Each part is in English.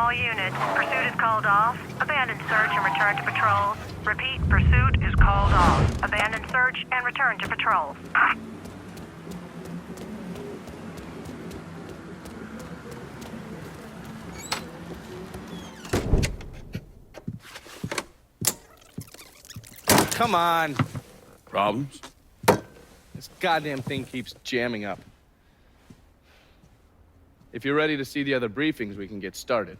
All units, pursuit is called off. Abandon search and return to patrols. Repeat, pursuit is called off. Abandon search and return to patrols. Come on. Problems? This goddamn thing keeps jamming up. If you're ready to see the other briefings, we can get started.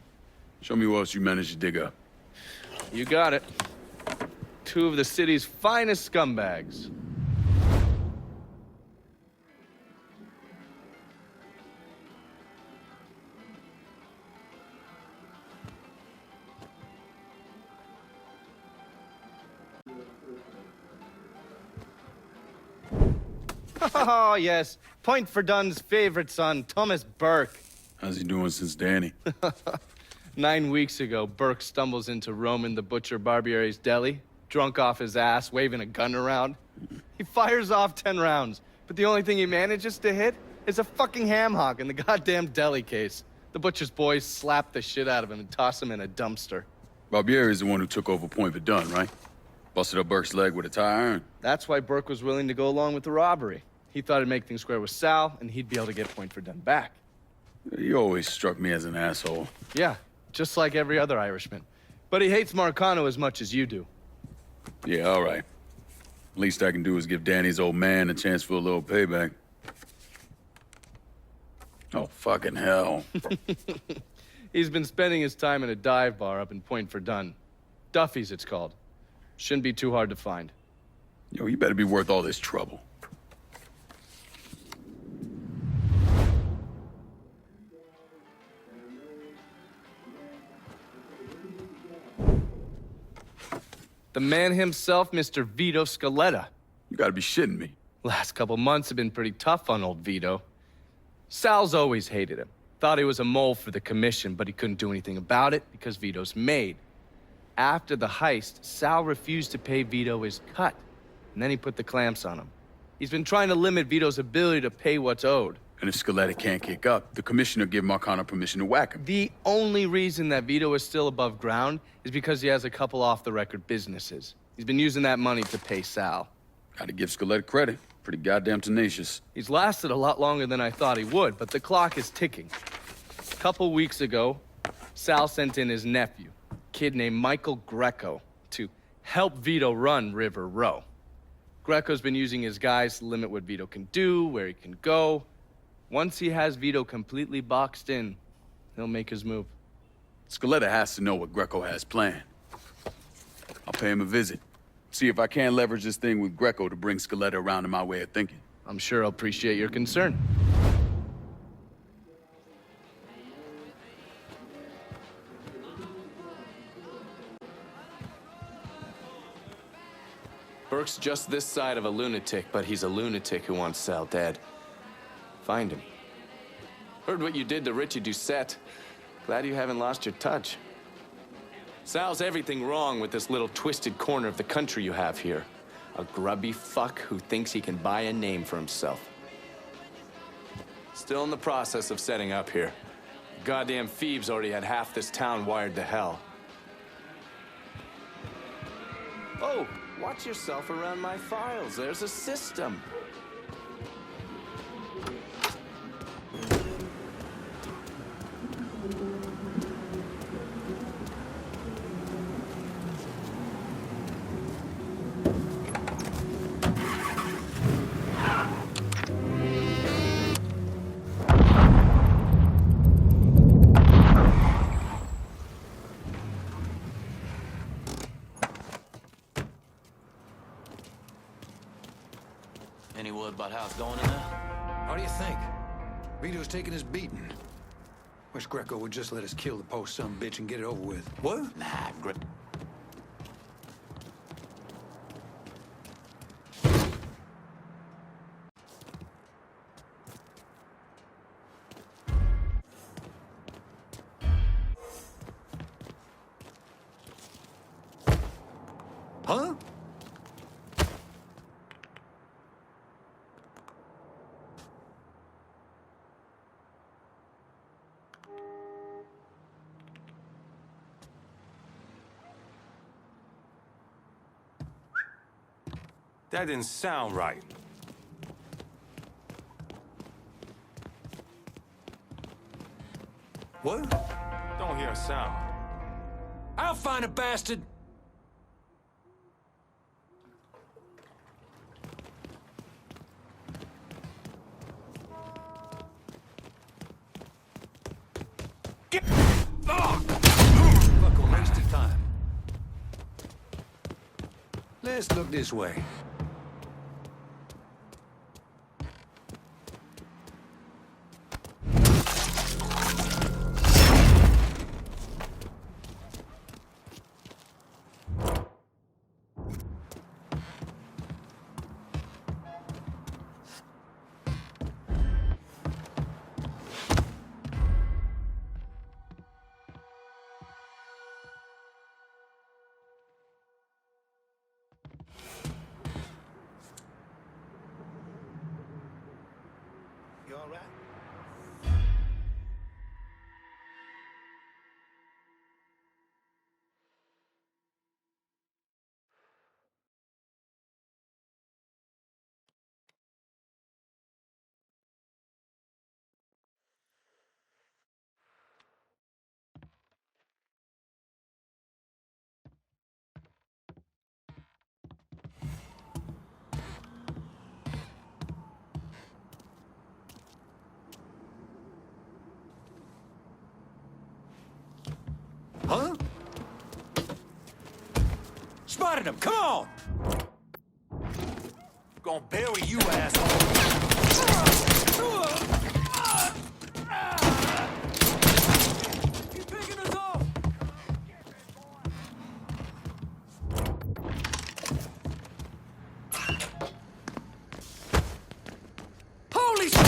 Show me what else you managed to dig up. You got it. Two of the city's finest scumbags. Oh, yes. Point for Dunn's favorite son, Thomas Burk. How's he doing since Danny? 9 weeks ago, Burk stumbles into Roman the Butcher Barbiere's deli, drunk off his ass, waving a gun around. He fires off 10 rounds, but the only thing he manages to hit is a fucking ham hock in the goddamn deli case. The butcher's boys slap the shit out of him and toss him in a dumpster. Barbieri is the one who took over Point Verdun, right? Busted up Burke's leg with a tire iron. That's why Burk was willing to go along with the robbery. He thought it'd make things square with Sal, and he'd be able to get Point Verdun back. He always struck me as an asshole. Yeah, just like every other Irishman. But he hates Marcano as much as you do. Yeah, all right. Least I can do is give Danny's old man a chance for a little payback. Oh, fucking hell. He's been spending his time in a dive bar up in Point Verdun. Duffy's, it's called. Shouldn't be too hard to find. Yo, you better be worth all this trouble. The man himself, Mr. Vito Scaletta. You gotta be shitting me. Last couple months have been pretty tough on old Vito. Sal's always hated him. Thought he was a mole for the commission, but he couldn't do anything about it because Vito's made. After the heist, Sal refused to pay Vito his cut, and then he put the clamps on him. He's been trying to limit Vito's ability to pay what's owed. And if Scaletta can't kick up, the commissioner give Marcano permission to whack him. The only reason that Vito is still above ground is because he has a couple off-the-record businesses. He's been using that money to pay Sal. Gotta give Scaletta credit. Pretty goddamn tenacious. He's lasted a lot longer than I thought he would, but the clock is ticking. A couple weeks ago, Sal sent in his nephew, a kid named Michael Greco, to help Vito run River Row. Greco's been using his guys to limit what Vito can do, where he can go. Once he has Vito completely boxed in, he'll make his move. Scaletta has to know what Greco has planned. I'll pay him a visit. See if I can't leverage this thing with Greco to bring Scaletta around to my way of thinking. I'm sure he'll appreciate your concern. Burke's just this side of a lunatic, but he's a lunatic who wants Sal dead. Find him. Heard what you did to Richie Doucette. Glad you haven't lost your touch. Sal's everything wrong with this little twisted corner of the country you have here. A grubby fuck who thinks he can buy a name for himself. Still in the process of setting up here. Goddamn Phoebe's already had half this town wired to hell. Oh, watch yourself around my files. There's a system. Any word about how it's going in there? How do you think? Vito's taking his beating. Wish Greco would just let us kill the post son bitch and get it over with. What? Nah, Huh? That didn't sound right. What? Don't hear a sound. I'll find a bastard! Get... Oh! Fuck a waste of time. Let's look this way. You all right? Huh? Spotted him! Come on! Gonna bury you, asshole. He's picking us off! Holy shit!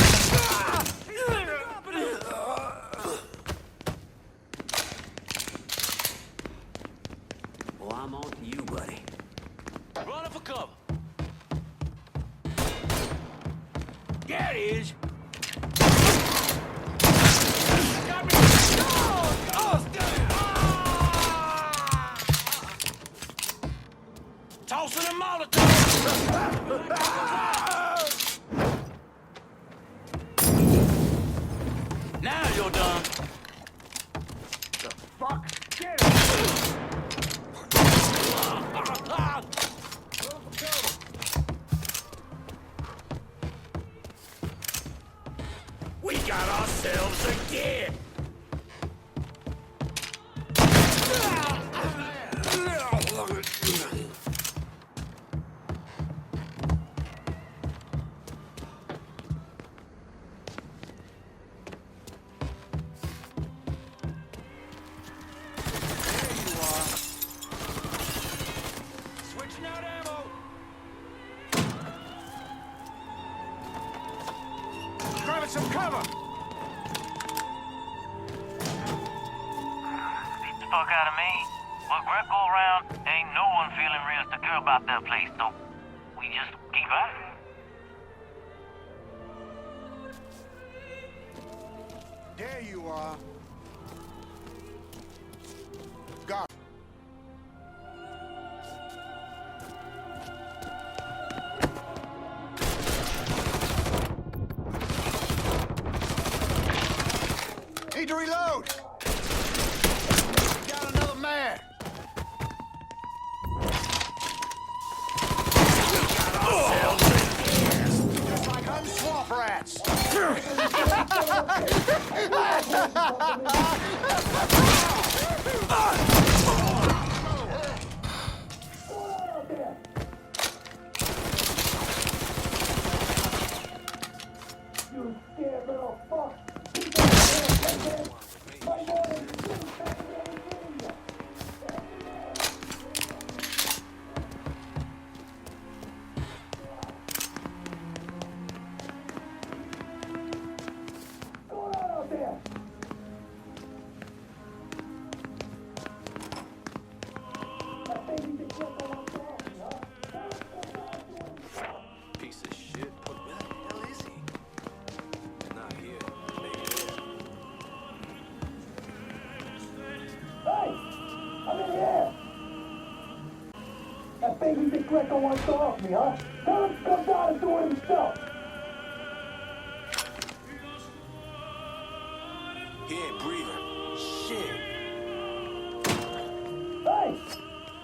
Well, I'm on to you, buddy. Running for cover. There it is! Got me. Oh, tossing a Molotov. Now you're done. The fuck? Get him! We got ourselves a kid. Switching out ammo! Grabbing some cover. Beat the fuck out of me. With Greco around, ain't no one feeling real secure about that place, so we just keep at it. There you are. Got Need to reload! Got another man! Just like I'm swamp rats! baby that Greco wants to off me, huh? Tell him to come down and do it himself. He ain't breathing. Shit. Hey!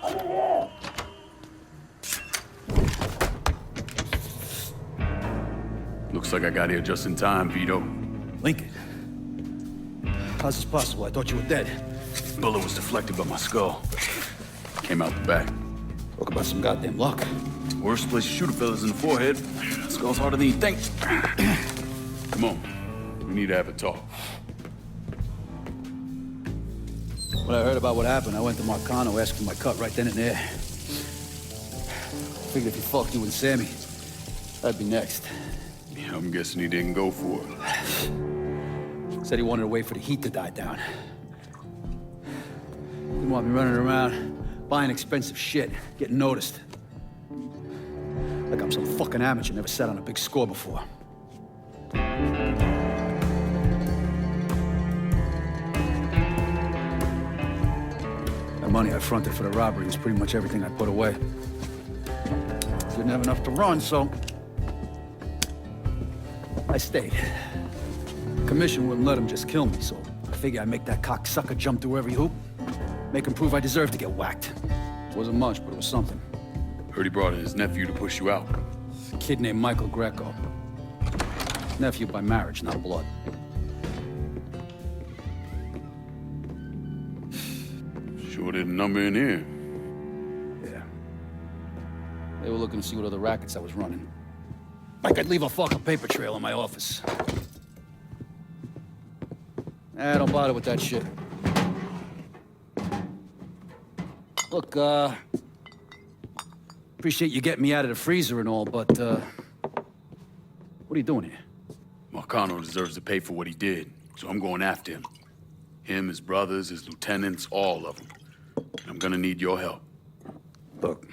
I'm in here! Looks like I got here just in time, Vito. Lincoln. How's this possible? I thought you were dead. Bullet was deflected by my skull. Came out the back. Talk about some goddamn luck. Worst place to shoot a fella's in the forehead. Skull's harder than you think. Come on. We need to have a talk. When I heard about what happened, I went to Marcano, asked for my cut right then and there. Figured if he fucked you and Sammy, I'd be next. Yeah, I'm guessing he didn't go for it. Said he wanted to wait for the heat to die down. Didn't want me running around, buying expensive shit, getting noticed. Like I'm some fucking amateur, never sat on a big score before. The money I fronted for the robbery was pretty much everything I put away. Didn't have enough to run, so I stayed. Commission wouldn't let him just kill me, so I figured I'd make that cocksucker jump through every hoop. Make him prove I deserve to get whacked. Wasn't much, but it was something. Heard he brought in his nephew to push you out. A kid named Michael Greco. Nephew by marriage, not blood. Sure didn't number in here. Yeah. They were looking to see what other rackets I was running. Like I'd leave a fucking paper trail in my office. Don't bother with that shit. Look, appreciate you getting me out of the freezer and all, but, what are you doing here? Marcano deserves to pay for what he did, so I'm going after him. Him, his brothers, his lieutenants, all of them. And I'm gonna need your help. Look,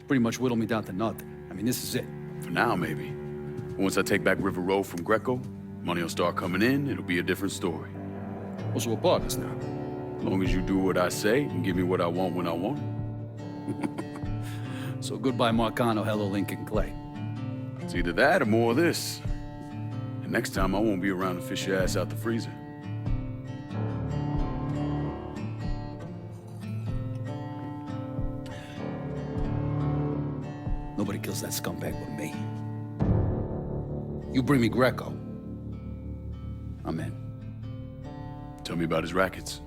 pretty much whittled me down to nothing. I mean, this is it. For now, maybe. Once I take back River Road from Greco, money will start coming in, it'll be a different story. Also, we're partners now. As long as you do what I say and give me what I want when I want it. So goodbye, Marcano, hello, Lincoln Clay. It's either that or more of this. And next time I won't be around to fish your ass out the freezer. Nobody kills that scumbag but me. You bring me Greco, I'm in. Tell me about his rackets.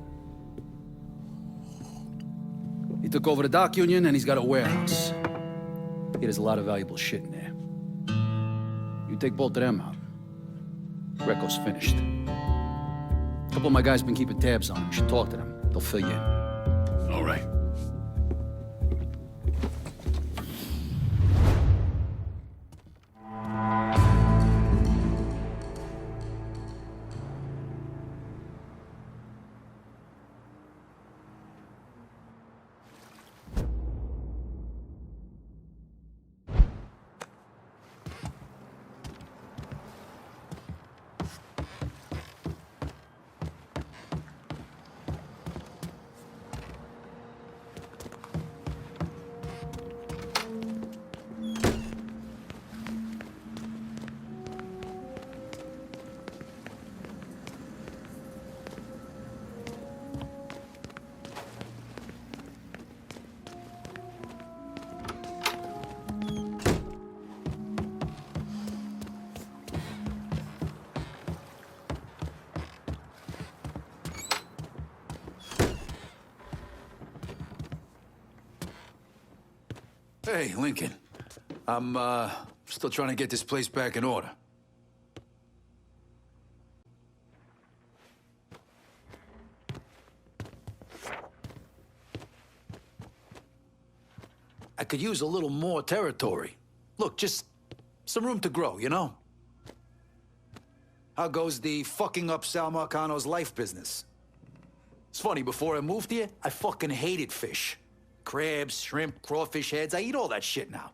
He took over the dock union and he's got a warehouse. There's a lot of valuable shit in there. You take both of them out, Greco's finished. A couple of my guys been keeping tabs on him. You should talk to them. They'll fill you in. All right. Hey, Lincoln. I'm, still trying to get this place back in order. I could use a little more territory. Look, just some room to grow, you know? How goes the fucking up Sal Marcano's life business? It's funny, before I moved here, I fucking hated fish. Crabs, shrimp, crawfish heads, I eat all that shit now.